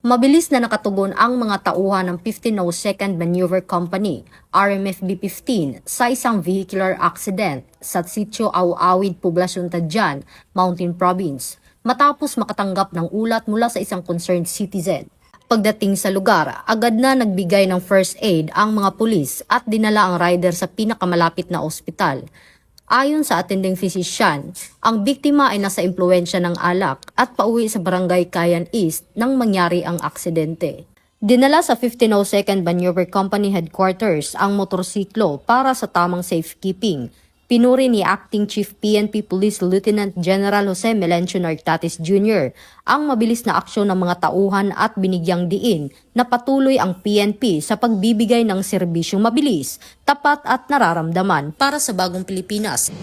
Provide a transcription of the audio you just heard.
Mabilis na nakatugon ang mga tauhan ng 1502nd Maneuver Company, RMFB-15, sa isang vehicular accident sa Sitio Awawid, Poblasyon Tadjan, Mountain Province, matapos makatanggap ng ulat mula sa isang concerned citizen. Pagdating sa lugar, agad na nagbigay ng first aid ang mga pulis at dinala ang rider sa pinakamalapit na ospital. Ayon sa attending physician, ang biktima ay nasa impluwensya ng alak at pauwi sa barangay Kayan East nang mangyari ang aksidente. Dinala sa 1502nd Maneuver Company Headquarters ang motorsiklo para sa tamang safekeeping. Pinuri ni Acting Chief PNP Police Lieutenant General Jose Melencio Nartatis Jr. ang mabilis na aksyon ng mga tauhan at binigyang diin na patuloy ang PNP sa pagbibigay ng serbisyong mabilis, tapat at nararamdaman para sa bagong Pilipinas.